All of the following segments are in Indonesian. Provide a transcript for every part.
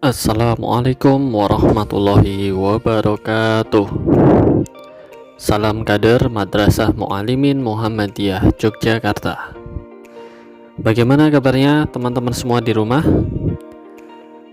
Assalamualaikum warahmatullahi wabarakatuh. Salam kader Madrasah Mu'alimin Muhammadiyah Yogyakarta. Bagaimana kabarnya teman-teman semua di rumah?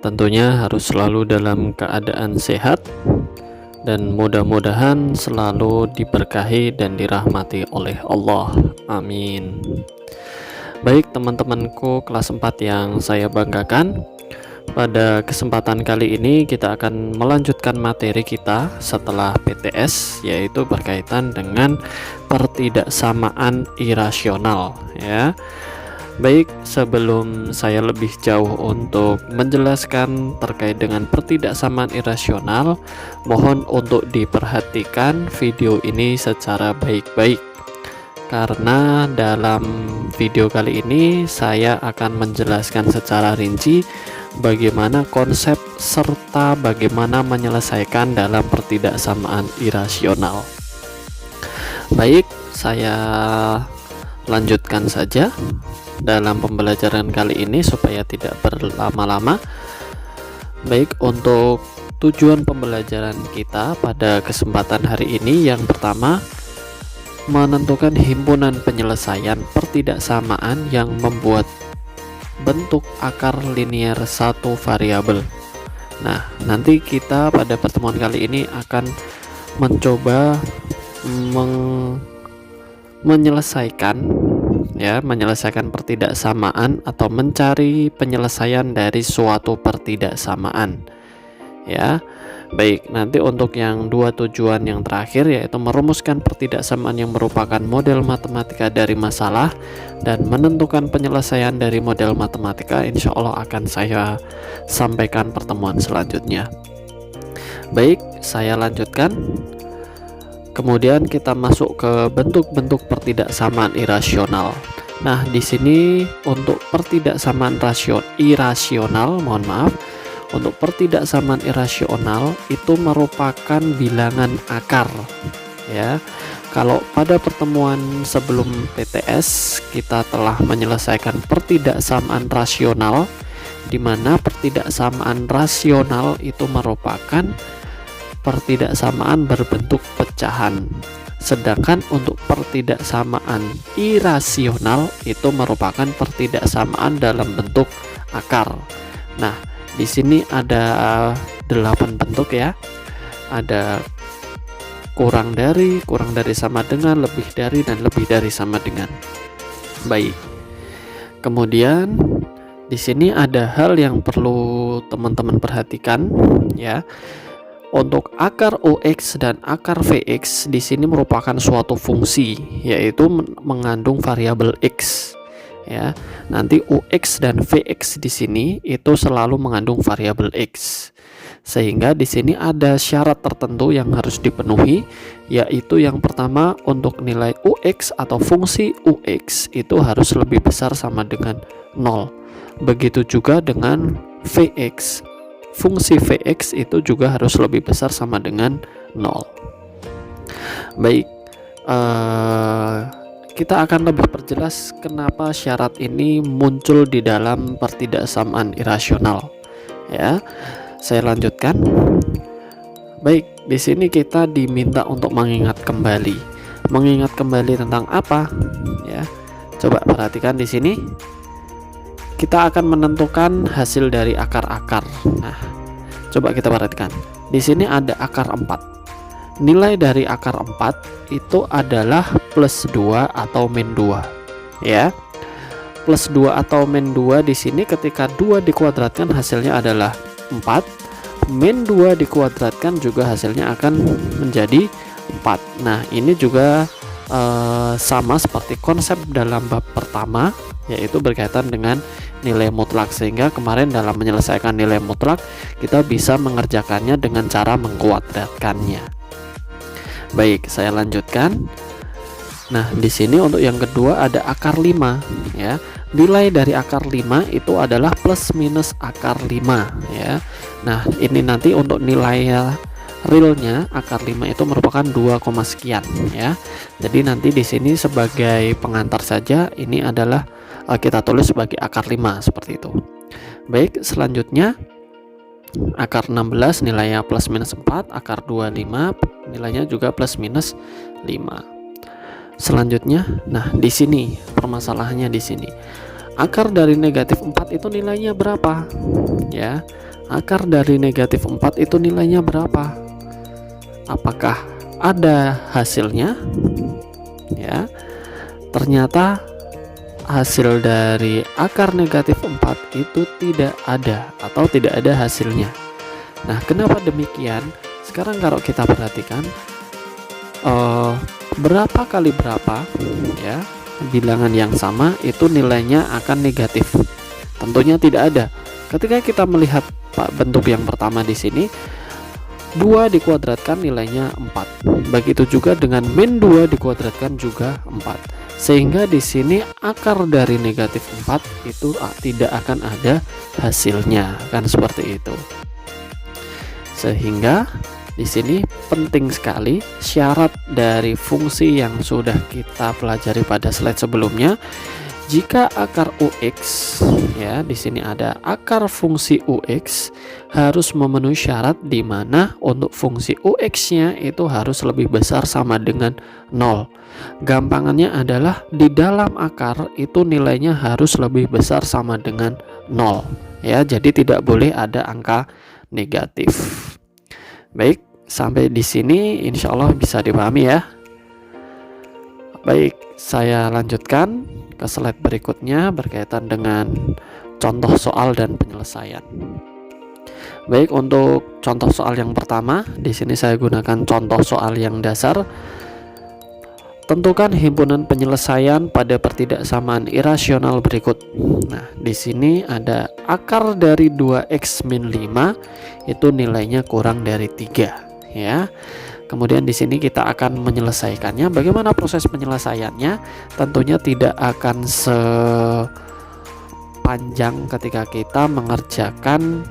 Tentunya harus selalu dalam keadaan sehat dan mudah-mudahan selalu diberkahi dan dirahmati oleh Allah. Amin. Baik teman-temanku kelas 4 yang saya banggakan, pada kesempatan kali ini kita akan melanjutkan materi kita setelah PTS, yaitu berkaitan dengan pertidaksamaan irasional ya. Baik, sebelum saya lebih jauh untuk menjelaskan terkait dengan pertidaksamaan irasional, mohon untuk diperhatikan video ini secara baik-baik, karena dalam video kali ini saya akan menjelaskan secara rinci bagaimana konsep serta bagaimana menyelesaikan dalam pertidaksamaan irasional. Baik, saya lanjutkan saja dalam pembelajaran kali ini supaya tidak berlama-lama. Baik, untuk tujuan pembelajaran kita pada kesempatan hari ini, yang pertama, menentukan himpunan penyelesaian pertidaksamaan yang membuat bentuk akar linier satu variabel. Nah, nanti kita pada pertemuan kali ini akan mencoba menyelesaikan pertidaksamaan atau mencari penyelesaian dari suatu pertidaksamaan ya. Baik, nanti untuk yang dua tujuan yang terakhir, yaitu merumuskan pertidaksamaan yang merupakan model matematika dari masalah dan menentukan penyelesaian dari model matematika, insya Allah akan saya sampaikan pertemuan selanjutnya. Baik, saya lanjutkan. Kemudian kita masuk ke bentuk-bentuk pertidaksamaan irasional. Nah, di sini untuk pertidaksamaan irasional, mohon maaf, untuk pertidaksamaan irasional itu merupakan bilangan akar ya. Kalau pada pertemuan sebelum PTS kita telah menyelesaikan pertidaksamaan rasional, di mana pertidaksamaan rasional itu merupakan pertidaksamaan berbentuk pecahan. Sedangkan untuk pertidaksamaan irasional itu merupakan pertidaksamaan dalam bentuk akar. Nah, di sini ada 8 bentuk ya. Ada kurang dari sama dengan, lebih dari, dan lebih dari sama dengan. Baik. Kemudian di sini ada hal yang perlu teman-teman perhatikan ya. Untuk akar UX dan akar VX di sini merupakan suatu fungsi, yaitu mengandung variabel X. Ya, nanti UX dan VX di sini itu selalu mengandung variabel X. Sehingga di sini ada syarat tertentu yang harus dipenuhi, yaitu yang pertama, untuk nilai UX atau fungsi UX itu harus lebih besar sama dengan 0. Begitu juga dengan VX. Fungsi VX itu juga harus lebih besar sama dengan 0. Baik, kita akan lebih perjelas kenapa syarat ini muncul di dalam pertidaksamaan irasional ya. Saya lanjutkan. Baik, di sini kita diminta untuk mengingat kembali tentang apa ya. Coba perhatikan di sini. Kita akan menentukan hasil dari akar-akar. Nah, coba kita perhatikan. Di sini ada akar 4. Nilai dari akar 4 itu adalah plus 2 atau min 2 ya. Plus 2 atau min 2 di sini ketika 2 dikuadratkan hasilnya adalah 4, min 2 dikuadratkan juga hasilnya akan menjadi 4. Nah, ini juga sama seperti konsep dalam bab pertama, yaitu berkaitan dengan nilai mutlak, sehingga kemarin dalam menyelesaikan nilai mutlak kita bisa mengerjakannya dengan cara mengkuadratkannya. Baik, saya lanjutkan. Nah, di sini untuk yang kedua ada akar 5 ya. Nilai dari akar 5 itu adalah plus minus akar 5 ya. Nah, ini nanti untuk nilai realnya akar 5 itu merupakan 2, sekian ya. Jadi nanti di sini sebagai pengantar saja, ini adalah kita tulis sebagai akar 5 seperti itu. Baik, selanjutnya akar 16 nilainya plus minus 4, akar 25 nilainya juga plus minus 5. Selanjutnya, nah di sini permasalahannya di sini. Akar dari negatif 4 itu nilainya berapa? Ya, akar dari negatif 4 itu nilainya berapa? Apakah ada hasilnya? Ya, ternyata hasil dari akar negatif 4 itu tidak ada atau tidak ada hasilnya. Nah, kenapa demikian? Sekarang kalau kita perhatikan berapa kali berapa, ya, bilangan yang sama itu nilainya akan negatif. Tentunya tidak ada. Ketika kita melihat bentuk yang pertama di sini, 2 dikuadratkan nilainya 4. Begitu juga dengan min 2 dikuadratkan juga 4. Sehingga di sini akar dari negatif 4 itu tidak akan ada hasilnya, kan seperti itu. Sehingga di sini penting sekali syarat dari fungsi yang sudah kita pelajari pada slide sebelumnya. Jika akar UX, ya, di sini ada akar fungsi UX harus memenuhi syarat di mana untuk fungsi UX-nya itu harus lebih besar sama dengan 0. Gampangannya adalah di dalam akar itu nilainya harus lebih besar sama dengan 0, ya. Jadi tidak boleh ada angka negatif. Baik, sampai di sini insya Allah bisa dipahami ya. Baik, saya lanjutkan ke slide berikutnya berkaitan dengan contoh soal dan penyelesaian. Baik, untuk contoh soal yang pertama, di sini saya gunakan contoh soal yang dasar. Tentukan himpunan penyelesaian pada pertidaksamaan irasional berikut. Nah, di sini ada akar dari 2x min 5 itu nilainya kurang dari 3, ya. Kemudian di sini kita akan menyelesaikannya. Bagaimana proses penyelesaiannya? Tentunya tidak akan sepanjang ketika kita mengerjakan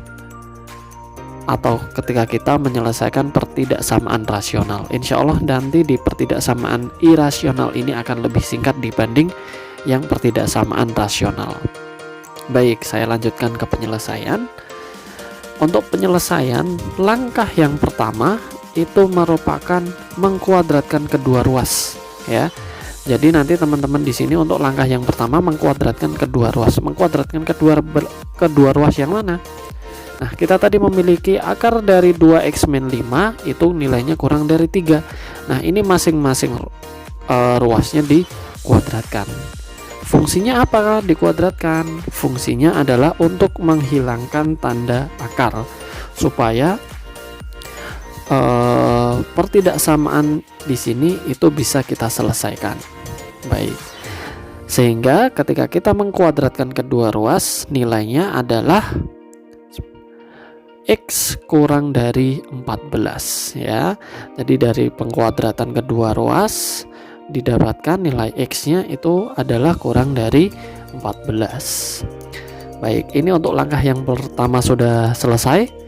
atau ketika kita menyelesaikan pertidaksamaan rasional. Insya Allah nanti di pertidaksamaan irasional ini akan lebih singkat dibanding yang pertidaksamaan rasional. Baik, saya lanjutkan ke penyelesaian. Untuk penyelesaian, langkah yang pertama itu merupakan mengkuadratkan kedua ruas, ya. Jadi nanti teman-teman di sini untuk langkah yang pertama mengkuadratkan kedua ruas. Mengkuadratkan kedua ruas yang mana? Nah, kita tadi memiliki akar dari 2x min 5 itu nilainya kurang dari 3. Nah, ini masing-masing ruasnya dikuadratkan. Fungsinya apakah dikuadratkan? Fungsinya adalah untuk menghilangkan tanda akar supaya pertidaksamaan di sini itu bisa kita selesaikan. Baik. Sehingga ketika kita mengkuadratkan kedua ruas, nilainya adalah X kurang dari 14, ya. Jadi dari pengkuadratan kedua ruas didapatkan nilai X-nya itu adalah kurang dari 14. Baik, ini untuk langkah yang pertama sudah selesai.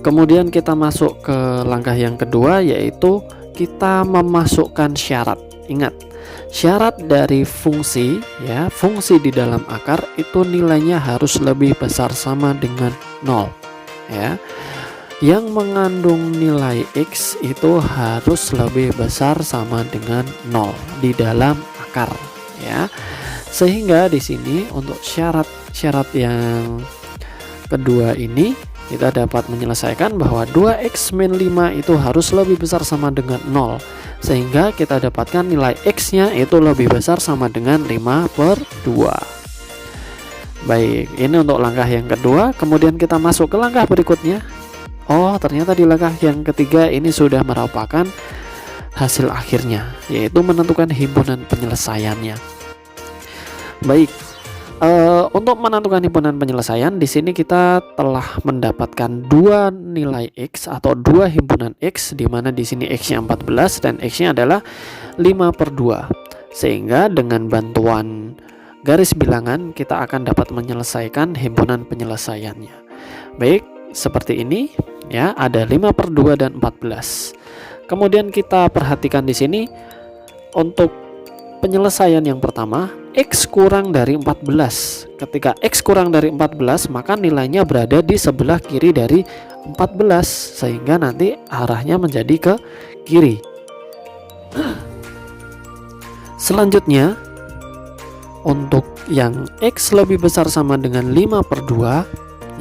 Kemudian kita masuk ke langkah yang kedua, yaitu kita memasukkan syarat. Ingat, syarat dari fungsi, ya, fungsi di dalam akar itu nilainya harus lebih besar sama dengan 0, ya. Yang mengandung nilai X itu harus lebih besar sama dengan 0 di dalam akar, ya. Sehingga di sini untuk syarat-syarat yang kedua ini kita dapat menyelesaikan bahwa 2x min 5 itu harus lebih besar sama dengan 0, sehingga kita dapatkan nilai X nya itu lebih besar sama dengan 5/2. Baik, ini untuk langkah yang kedua. Kemudian kita masuk ke langkah berikutnya. Oh, ternyata di langkah yang ketiga ini sudah merupakan hasil akhirnya, yaitu menentukan himpunan penyelesaiannya. Baik, untuk menentukan himpunan penyelesaian, di sini kita telah mendapatkan dua nilai X atau dua himpunan X, di mana di sini X-nya 14 dan X-nya adalah 5/2. Sehingga dengan bantuan garis bilangan kita akan dapat menyelesaikan himpunan penyelesaiannya. Baik, seperti ini, ya, ada 5/2 dan 14. Kemudian kita perhatikan di sini untuk penyelesaian yang pertama, X kurang dari 14. Ketika X kurang dari 14, maka nilainya berada di sebelah kiri dari 14, sehingga nanti arahnya menjadi ke kiri. Selanjutnya, untuk yang X lebih besar sama dengan 5/2,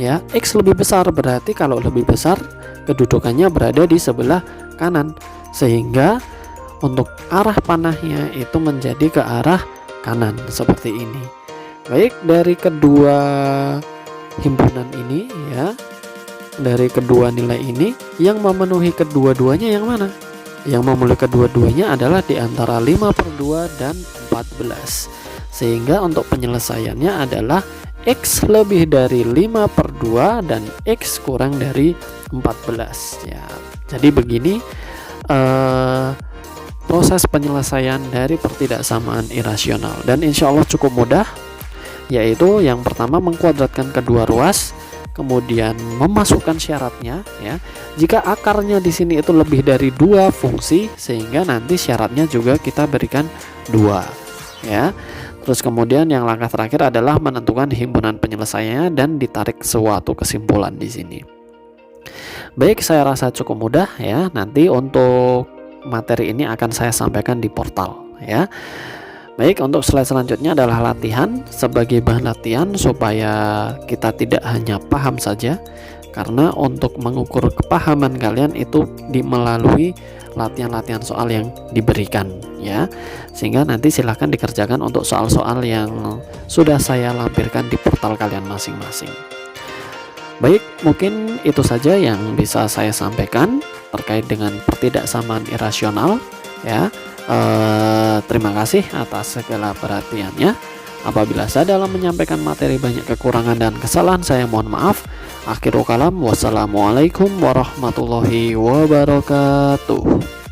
ya, X lebih besar berarti kalau lebih besar kedudukannya berada di sebelah kanan, sehingga untuk arah panahnya itu menjadi ke arah kanan seperti ini. Baik, dari kedua himpunan ini, ya, dari kedua nilai ini yang memenuhi kedua-duanya yang mana? Yang memenuhi kedua-duanya adalah di antara 5/2 dan 14. Sehingga untuk penyelesaiannya adalah X lebih dari 5/2 dan X kurang dari 14, ya. Jadi begini proses penyelesaian dari pertidaksamaan irasional, dan insya Allah cukup mudah, yaitu yang pertama mengkuadratkan kedua ruas, kemudian memasukkan syaratnya, ya. Jika akarnya di sini itu lebih dari 2 fungsi, sehingga nanti syaratnya juga kita berikan 2, ya. Terus kemudian yang langkah terakhir adalah menentukan himpunan penyelesaiannya dan ditarik suatu kesimpulan di sini. Baik, saya rasa cukup mudah, ya. Nanti untuk materi ini akan saya sampaikan di portal, ya. Baik, untuk slide selanjutnya adalah latihan. Sebagai bahan latihan supaya kita tidak hanya paham saja, karena untuk mengukur kepahaman kalian itu melalui latihan-latihan soal yang diberikan, ya. Sehingga nanti silahkan dikerjakan untuk soal-soal yang sudah saya lampirkan di portal kalian masing-masing. Baik, mungkin itu saja yang bisa saya sampaikan terkait dengan pertidaksamaan irasional, ya. Terima kasih atas segala perhatiannya. Apabila saya dalam menyampaikan materi banyak kekurangan dan kesalahan, saya mohon maaf. Akhirul kalam, wassalamualaikum warahmatullahi wabarakatuh.